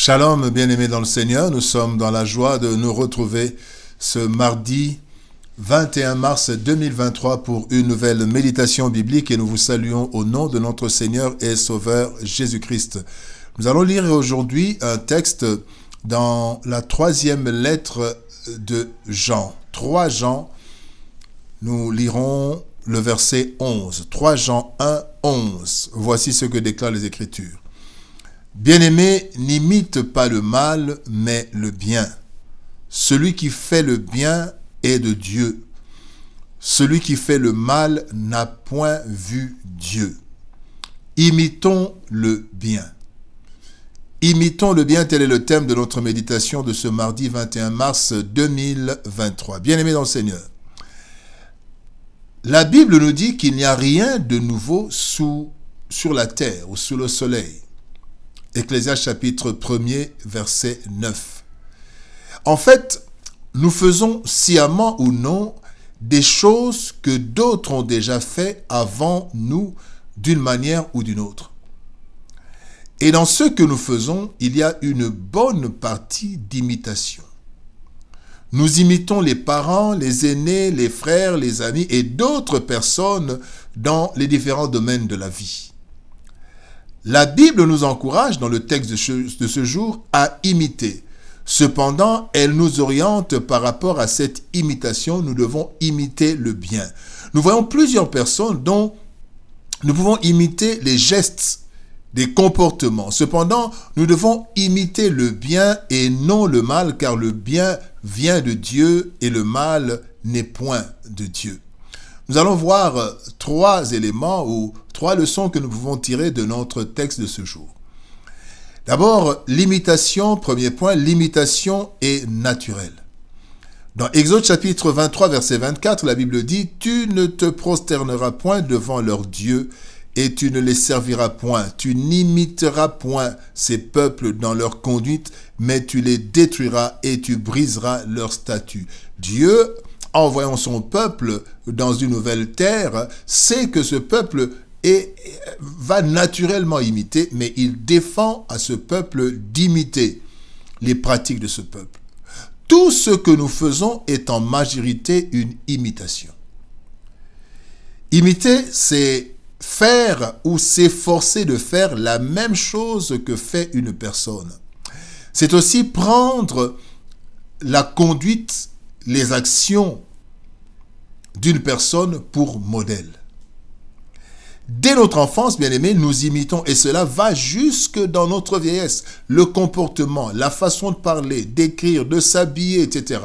Shalom, bien-aimés dans le Seigneur, nous sommes dans la joie de nous retrouver ce mardi 21 mars 2023 pour une nouvelle méditation biblique et nous vous saluons au nom de notre Seigneur et Sauveur Jésus-Christ. Nous allons lire aujourd'hui un texte dans la troisième lettre de Jean. 3 Jean, nous lirons le verset 11. 3 Jean 1, 11. Voici ce que déclarent les Écritures. Bien-aimé, n'imite pas le mal, mais le bien. Celui qui fait le bien est de Dieu. Celui qui fait le mal n'a point vu Dieu. Imitons le bien. Imitons le bien, tel est le thème de notre méditation de ce mardi 21 mars 2023. Bien-aimés dans le Seigneur, la Bible nous dit qu'il n'y a rien de nouveau sur la terre ou sous le soleil. Ecclésiaste chapitre 1er, verset 9. En fait, nous faisons sciemment ou non des choses que d'autres ont déjà fait avant nous d'une manière ou d'une autre. Et dans ce que nous faisons, il y a une bonne partie d'imitation. Nous imitons les parents, les aînés, les frères, les amis et d'autres personnes dans les différents domaines de la vie. La Bible nous encourage, dans le texte de ce jour, à imiter. Cependant, elle nous oriente par rapport à cette imitation. Nous devons imiter le bien. Nous voyons plusieurs personnes dont nous pouvons imiter les gestes, des comportements. Cependant, nous devons imiter le bien et non le mal, car le bien vient de Dieu et le mal n'est point de Dieu. Nous allons voir 3 éléments ou 3 leçons que nous pouvons tirer de notre texte de ce jour. D'abord, l'imitation, premier point, l'imitation est naturelle. Dans Exode chapitre 23, verset 24, la Bible dit « Tu ne te prosterneras point devant leurs dieux et tu ne les serviras point. Tu n'imiteras point ces peuples dans leur conduite, mais tu les détruiras et tu briseras leurs statuts. » Dieu, en envoyant son peuple dans une nouvelle terre, sait que ce peuple va naturellement imiter, mais il défend à ce peuple d'imiter les pratiques de ce peuple. Tout ce que nous faisons est en majorité une imitation. Imiter, c'est faire ou s'efforcer de faire la même chose que fait une personne. C'est aussi prendre la conduite, les actions d'une personne pour modèle. Dès notre enfance, bien-aimés, nous imitons, et cela va jusque dans notre vieillesse. Le comportement, la façon de parler, d'écrire, de s'habiller, etc.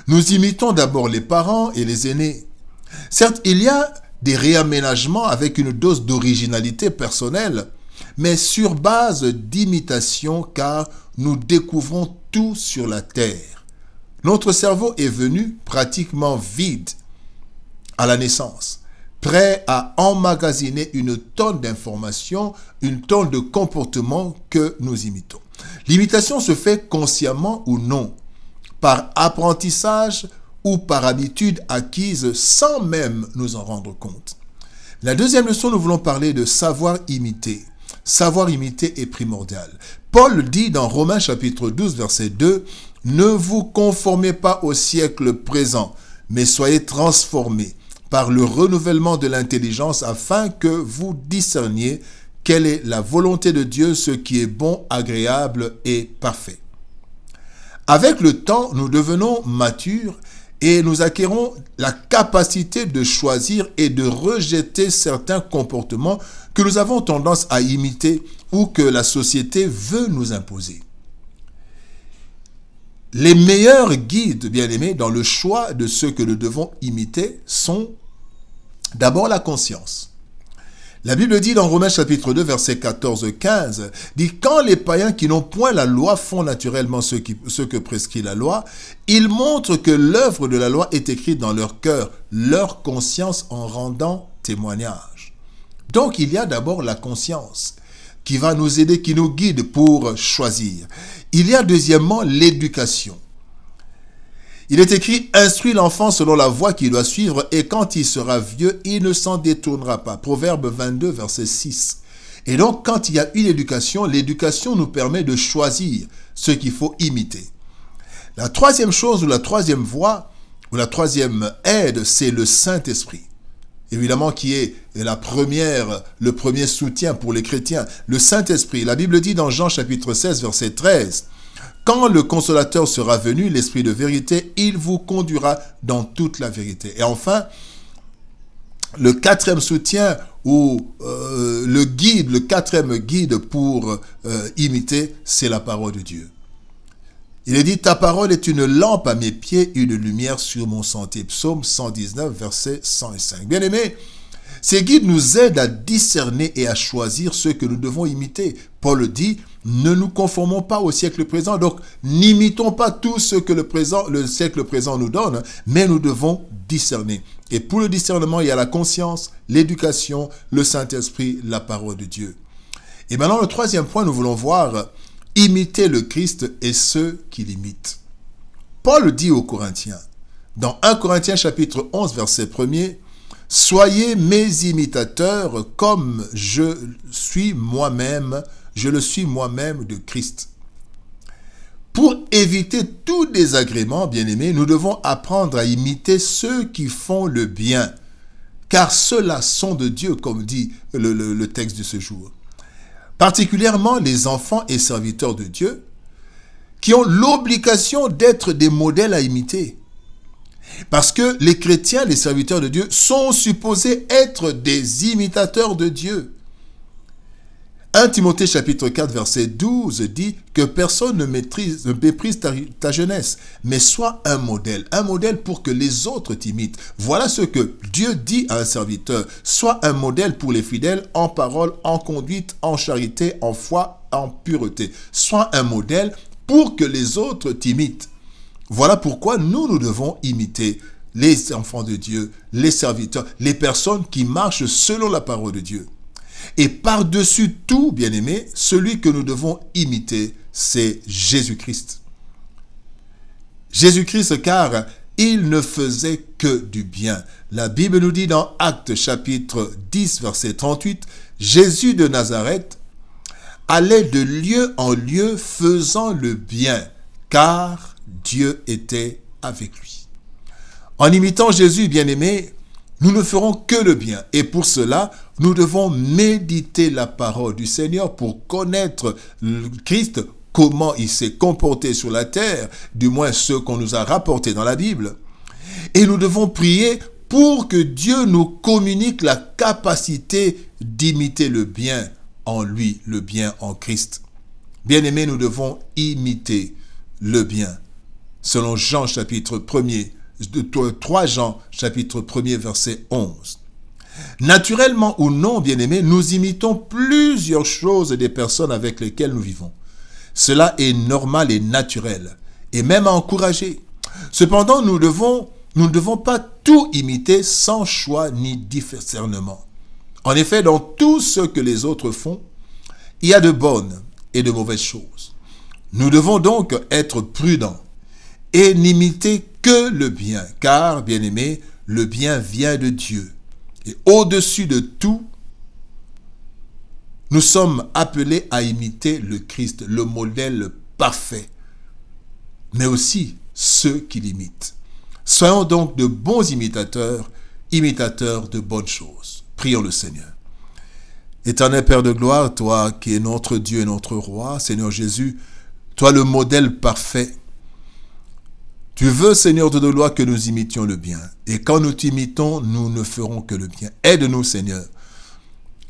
Nous imitons d'abord les parents et les aînés. Certes, il y a des réaménagements avec une dose d'originalité personnelle, mais sur base d'imitation, car nous découvrons tout sur la terre. Notre cerveau est venu pratiquement vide à la naissance, prêt à emmagasiner une tonne d'informations, une tonne de comportements que nous imitons. L'imitation se fait consciemment ou non, par apprentissage ou par habitude acquise sans même nous en rendre compte. La deuxième leçon, nous voulons parler de savoir imiter. Savoir imiter est primordial. Paul dit dans Romains chapitre 12, verset 2, « Ne vous conformez pas au siècle présent, mais soyez transformés par le renouvellement de l'intelligence afin que vous discerniez quelle est la volonté de Dieu, ce qui est bon, agréable et parfait. » Avec le temps, nous devenons matures et nous acquérons la capacité de choisir et de rejeter certains comportements que nous avons tendance à imiter ou que la société veut nous imposer. Les meilleurs guides, bien-aimés, dans le choix de ce que nous devons imiter sont d'abord la conscience. La Bible dit dans Romains chapitre 2, verset 14-15, dit « Quand les païens qui n'ont point la loi font naturellement ce que prescrit la loi, ils montrent que l'œuvre de la loi est écrite dans leur cœur, leur conscience en rendant témoignage. » Donc il y a d'abord la conscience qui va nous aider, qui nous guide pour choisir. Il y a deuxièmement l'éducation. Il est écrit « Instruis l'enfant selon la voie qu'il doit suivre, et quand il sera vieux, il ne s'en détournera pas. » Proverbe 22, verset 6. Et donc, quand il y a une éducation, l'éducation nous permet de choisir ce qu'il faut imiter. La troisième chose, ou la troisième voie, ou la troisième aide, c'est le Saint-Esprit. Évidemment, qui est le premier soutien pour les chrétiens. Le Saint-Esprit, la Bible dit dans Jean chapitre 16, verset 13, « Quand le Consolateur sera venu, l'Esprit de vérité, il vous conduira dans toute la vérité. » Et enfin, le quatrième soutien ou le quatrième guide pour imiter, c'est la parole de Dieu. Il est dit, ta parole est une lampe à mes pieds, une lumière sur mon sentier. Psaume 119, verset 105. Bien-aimés, ces guides nous aident à discerner et à choisir ceux que nous devons imiter. Paul dit, ne nous conformons pas au siècle présent, donc n'imitons pas tout ce que le siècle présent nous donne, mais nous devons discerner. Et pour le discernement, il y a la conscience, l'éducation, le Saint-Esprit, la parole de Dieu. Et maintenant, le troisième point, nous voulons voir imiter le Christ et ceux qui l'imitent. Paul dit aux Corinthiens, dans 1 Corinthiens chapitre 11, verset 1er, « Soyez mes imitateurs comme je le suis moi-même de Christ. » Pour éviter tout désagrément, bien-aimés, nous devons apprendre à imiter ceux qui font le bien, car ceux-là sont de Dieu, comme dit le texte de ce jour. Particulièrement les enfants et serviteurs de Dieu, qui ont l'obligation d'être des modèles à imiter. Parce que les chrétiens, les serviteurs de Dieu, sont supposés être des imitateurs de Dieu. 1 Timothée chapitre 4 verset 12 dit que personne ne méprise ta jeunesse, mais sois un modèle pour que les autres t'imitent. Voilà ce que Dieu dit à un serviteur. Sois un modèle pour les fidèles en parole, en conduite, en charité, en foi, en pureté. Sois un modèle pour que les autres t'imitent. Voilà pourquoi nous devons imiter les enfants de Dieu, les serviteurs, les personnes qui marchent selon la parole de Dieu. Et par-dessus tout, bien-aimés, celui que nous devons imiter, c'est Jésus-Christ. Jésus-Christ, car il ne faisait que du bien. La Bible nous dit dans Actes chapitre 10, verset 38, « Jésus de Nazareth allait de lieu en lieu faisant le bien, car Dieu était avec lui. » En imitant Jésus, bien-aimés, nous ne ferons que le bien. Et pour cela, nous devons méditer la parole du Seigneur pour connaître le Christ, comment il s'est comporté sur la terre, du moins ce qu'on nous a rapporté dans la Bible. Et nous devons prier pour que Dieu nous communique la capacité d'imiter le bien en lui, le bien en Christ. Bien-aimés, nous devons imiter le bien. Selon Jean chapitre 1er, 3 Jean chapitre 1er verset 11. Naturellement ou non, bien-aimés, nous imitons plusieurs choses des personnes avec lesquelles nous vivons. Cela est normal et naturel, et même à encourager. Cependant, nous ne devons pas tout imiter sans choix ni discernement. En effet, dans tout ce que les autres font, il y a de bonnes et de mauvaises choses. Nous devons donc être prudents et n'imiter que le bien, car, bien-aimés, le bien vient de Dieu. Et au-dessus de tout, nous sommes appelés à imiter le Christ, le modèle parfait, mais aussi ceux qui l'imitent. Soyons donc de bons imitateurs, imitateurs de bonnes choses. Prions le Seigneur. Éternel Père de gloire, toi qui es notre Dieu et notre Roi, Seigneur Jésus, toi le modèle parfait, tu veux, Seigneur de gloire, que nous imitions le bien. Et quand nous t'imitons, nous ne ferons que le bien. Aide-nous, Seigneur,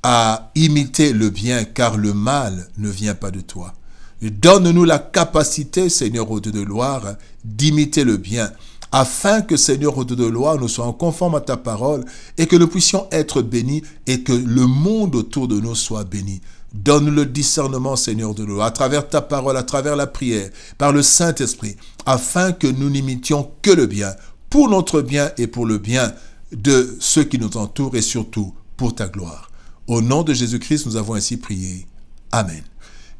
à imiter le bien, car le mal ne vient pas de toi. Donne-nous la capacité, Seigneur, au Dieu de gloire, d'imiter le bien, afin que, Seigneur, au Dieu de gloire, nous soyons conformes à ta parole et que nous puissions être bénis et que le monde autour de nous soit béni. Donne le discernement, Seigneur de gloire, à travers ta parole, à travers la prière, par le Saint-Esprit, afin que nous n'imitions que le bien, pour notre bien et pour le bien de ceux qui nous entourent et surtout pour ta gloire. Au nom de Jésus-Christ, nous avons ainsi prié. Amen.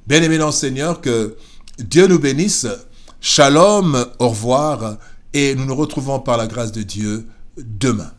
Bien-aimés dans le Seigneur, que Dieu nous bénisse. Shalom, au revoir, et nous nous retrouvons par la grâce de Dieu demain.